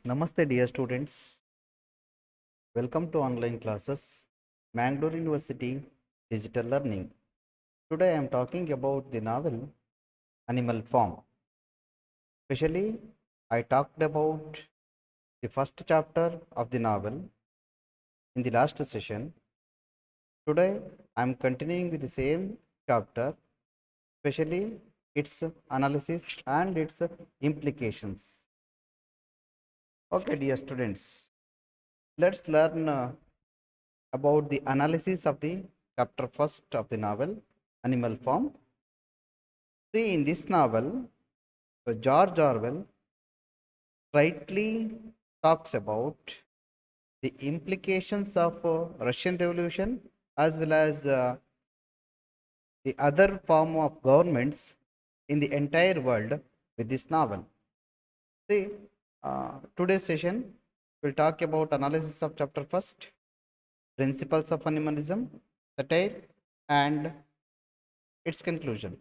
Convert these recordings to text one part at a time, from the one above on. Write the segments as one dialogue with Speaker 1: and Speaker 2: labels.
Speaker 1: Namaste, dear students. Welcome to online classes, Mangalore University Digital Learning. Today I am talking about the novel Animal Farm. Especially, I talked about the first chapter of the novel in the last session. Today I am continuing with the same chapter, especially its analysis and its implications. Okay, dear students, let's learn about the analysis of the chapter first of the novel Animal Farm. See, in this novel, George Orwell rightly talks about the implications of Russian Revolution as well as the other form of governments in the entire world with this novel. See, today's session will talk about analysis of chapter first, principles of animalism, satire, and its conclusion.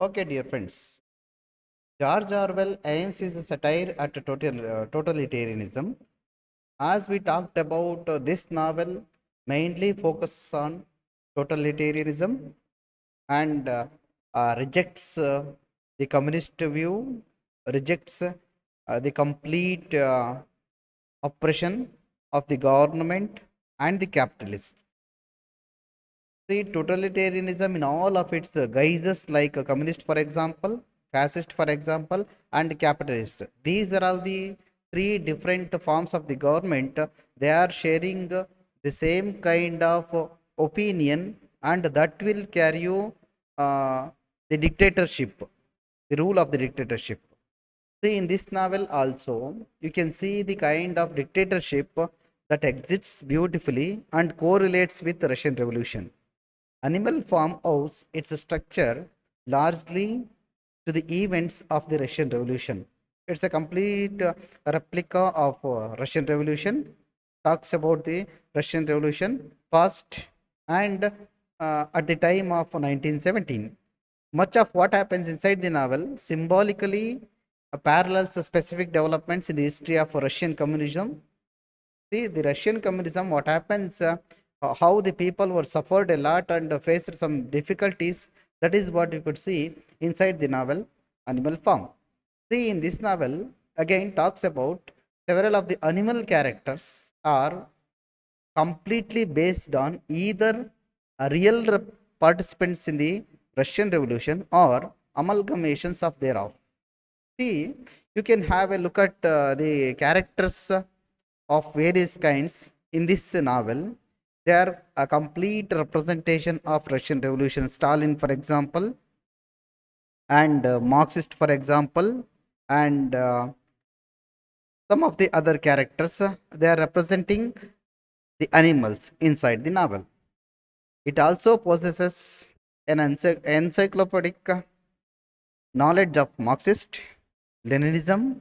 Speaker 1: Okay, dear friends. George Orwell aims is a satire at totalitarianism. As we talked about, this novel mainly focuses on totalitarianism and rejects the communist view, rejects the complete oppression of the government and the capitalists. See, totalitarianism in all of its guises, like a communist, for example, fascist, for example, and capitalist. These are all the three different forms of the government. They are sharing the same kind of opinion, and that will carry you the dictatorship, the rule of the dictatorship. See, in this novel also, you can see the kind of dictatorship that exists beautifully and correlates with the Russian Revolution. Animal Farm owes its structure largely to the events of the Russian Revolution. It's a complete replica of Russian Revolution. Talks about the Russian Revolution past and at the time of 1917. Much of what happens inside the novel symbolically parallels the specific developments in the history of Russian communism. See, the Russian communism, what happens, how the people were suffered a lot and faced some difficulties. That is what you could see inside the novel Animal Farm. See, in this novel, again talks about several of the animal characters are completely based on either real participants in the Russian Revolution or amalgamations of thereof. See, you can have a look at the characters of various kinds in this novel. They are a complete representation of Russian Revolution. Stalin, for example, and Marxist, for example, and some of the other characters, they are representing the animals inside the novel. It also possesses an encyclopedic knowledge of Marxist, Leninism,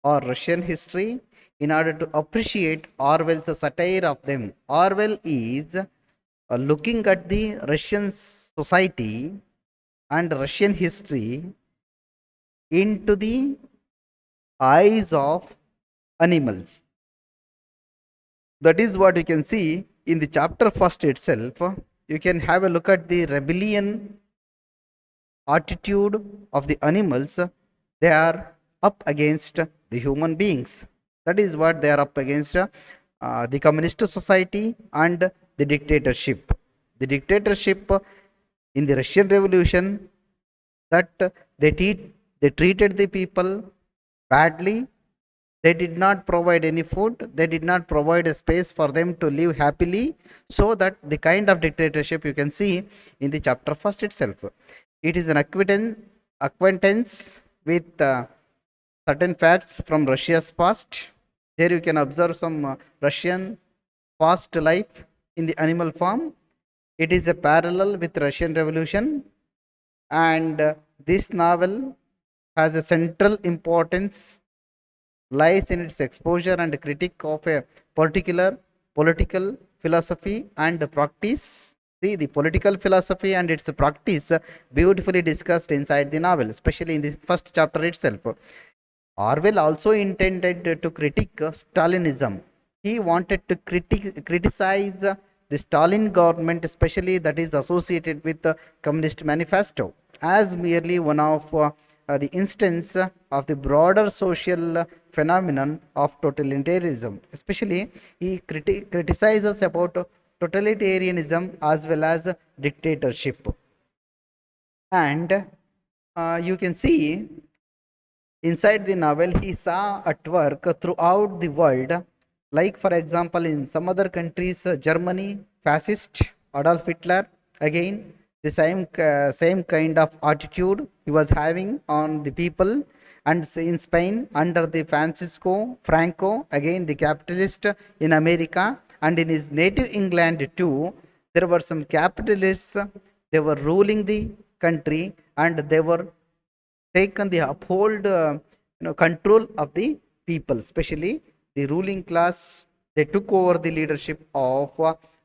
Speaker 1: or Russian history in order to appreciate Orwell's satire of them. Orwell is looking at the Russian society and Russian history into the eyes of animals. That is what you can see in the chapter first itself. You can have a look at the rebellion attitude of the animals. They are up against the human beings. That is what they are up against, the communist society and the dictatorship. The dictatorship in the Russian Revolution, that they treated the people badly. They did not provide any food. They did not provide a space for them to live happily. So that the kind of dictatorship you can see in the chapter first itself. It is an acquaintance with certain facts from Russia's past. Here you can observe some Russian past life in the Animal Farm. It is a parallel with Russian Revolution, and this novel has a central importance lies in its exposure and critique of a particular political philosophy and practice. See, the political philosophy and its practice beautifully discussed inside the novel, especially in the first chapter itself. Orwell also intended to critique Stalinism. He wanted to criticize the Stalin government, especially that is associated with the Communist Manifesto, as merely one of the instance of the broader social phenomenon of totalitarianism. Especially, he criticizes about totalitarianism as well as dictatorship. And you can see inside the novel, he saw at work throughout the world, like for example, in some other countries, Germany, fascist Adolf Hitler, again the same kind of attitude he was having on the people, and in Spain under the Francisco Franco, again the capitalist in America, and in his native England too, there were some capitalists. They were ruling the country, and they were taken the uphold control of the people, especially the ruling class. They took over the leadership of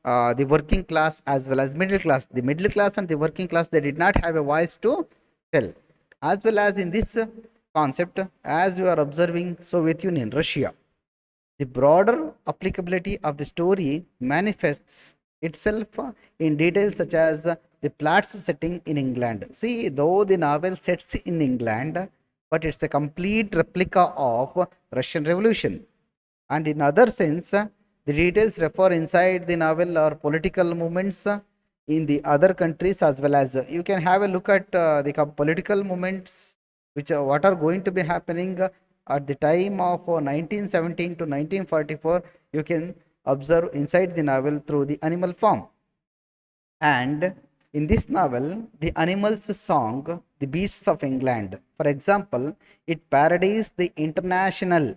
Speaker 1: the working class as well as middle class. The middle class and the working class, they did not have a voice to tell. As well as in this concept, as you are observing Soviet Union, Russia, the broader applicability of the story manifests itself in details such as the plot's setting in England. See, though the novel sets in England, but it's a complete replica of Russian Revolution. And in other sense, the details refer inside the novel or political movements in the other countries, as well as you can have a look at the political movements which what are going to be happening at the time of 1917 to 1944. You can observe inside the novel through the animal form. And in this novel, the animals' song, The Beasts of England, for example, it parodies the International,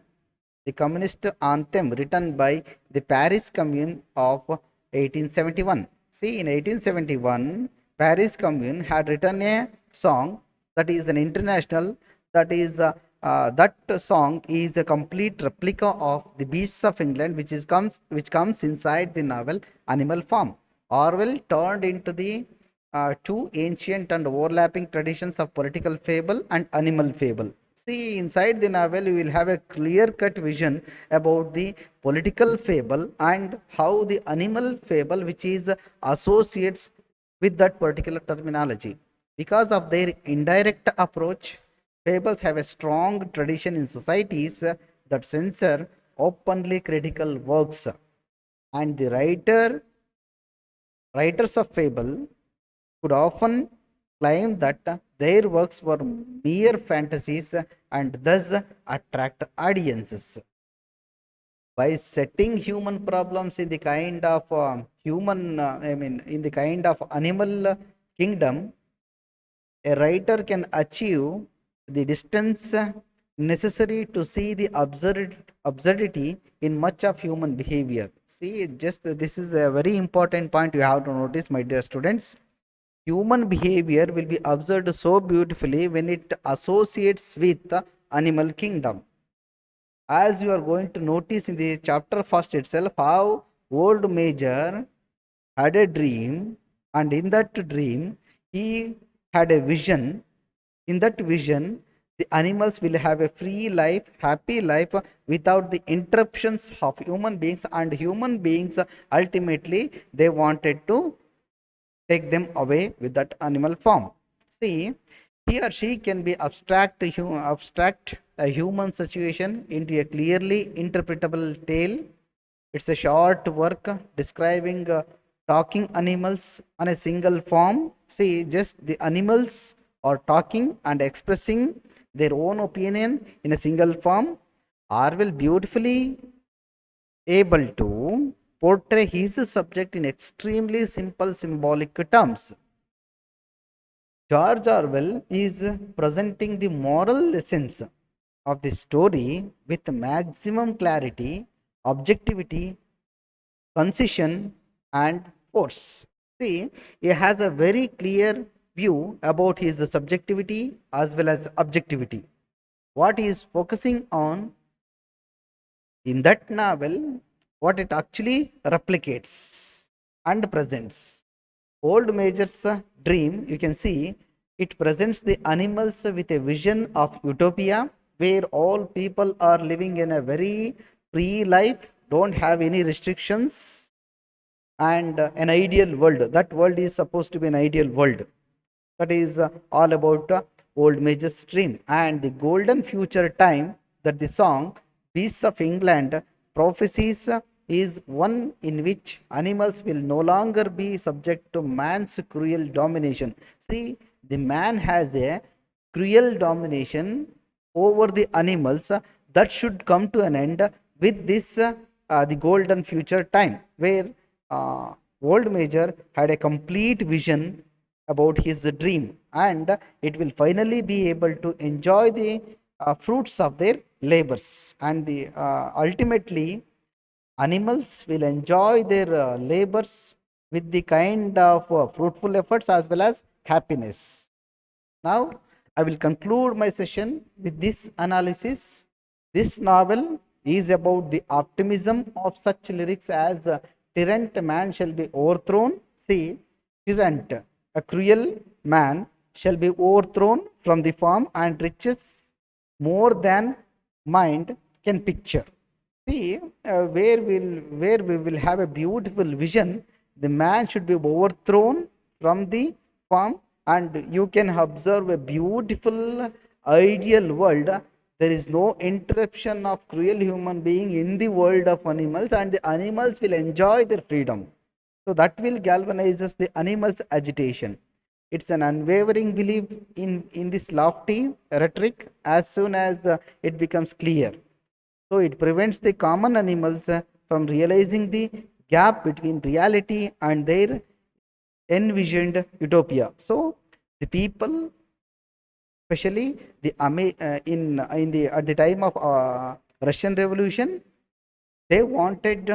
Speaker 1: the communist anthem written by the Paris Commune of 1871. See, in 1871, Paris Commune had written a song that is an international, that is that song is a complete replica of the Beasts of England, which comes inside the novel Animal Farm. Orwell turned into the two ancient and overlapping traditions of political fable and animal fable. See, inside the novel, you will have a clear cut vision about the political fable and how the animal fable, which is associates with that particular terminology. Because of their indirect approach, fables have a strong tradition in societies that censor openly critical works, and the writers of fable could often claim that their works were mere fantasies and thus attract audiences. By setting human problems in the kind of in the kind of animal kingdom, a writer can achieve the distance necessary to see the absurdity in much of human behavior. See, just this is a very important point you have to notice, my dear students. Human behavior will be observed so beautifully when it associates with the animal kingdom. As you are going to notice in the chapter first itself, how old Major had a dream, and in that dream, he had a vision. In that vision, the animals will have a free life, happy life without the interruptions of human beings, and human beings ultimately they wanted to take them away with that animal form. See, he or she can be abstract a human situation into a clearly interpretable tale. It's a short work describing talking animals on a single form. See, just the animals are talking and expressing their own opinion in a single form. Orwell beautifully able to portray his subject in extremely simple symbolic terms. George Orwell is presenting the moral lessons of the story with maximum clarity, objectivity, concision, and force. See, he has a very clear view about his subjectivity as well as objectivity. What he is focusing on in that novel, what it actually replicates and presents. Old Major's dream, you can see, it presents the animals with a vision of utopia, where all people are living in a very free life, don't have any restrictions, and an ideal world. That world is supposed to be an ideal world. That is all about old major stream and the golden future time that the song Beasts of England prophecies is one in which animals will no longer be subject to man's cruel domination. See, the man has a cruel domination over the animals that should come to an end with this the golden future time, where uh, old major had a complete vision about his dream, and it will finally be able to enjoy the fruits of their labors, and the ultimately animals will enjoy their labors with the kind of fruitful efforts as well as happiness. Now, I will conclude my session with this analysis. This novel is about the optimism of such lyrics as tyrant man shall be overthrown. See, tyrant, a cruel man, shall be overthrown from the farm and riches more than mind can picture. See, where we will have a beautiful vision, the man should be overthrown from the farm, and you can observe a beautiful ideal world. There is no interruption of cruel human being in the world of animals, and the animals will enjoy their freedom. So that will galvanizes the animals' agitation. It's an unwavering belief in this lofty rhetoric as soon as it becomes clear. So it prevents the common animals from realizing the gap between reality and their envisioned utopia. So the people, especially the in the at the time of Russian Revolution, they wanted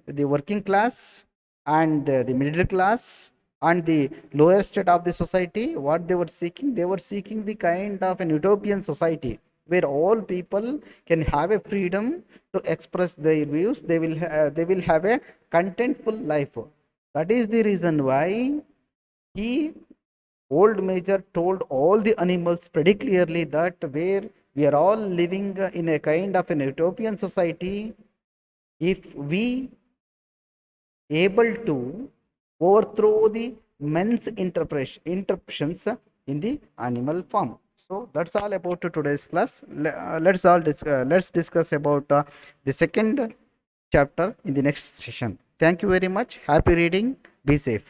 Speaker 1: the working class and the middle class and the lower state of the society. What they were seeking the kind of an utopian society where all people can have a freedom to express their views. They will have a contentful life. That is the reason why he, old major, told all the animals pretty clearly that where we are all living in a kind of an utopian society, if we able to overthrow the men's interruptions in the animal form. So that's all about today's class. Let's discuss about the second chapter in the next session. Thank you very much. Happy reading. Be safe.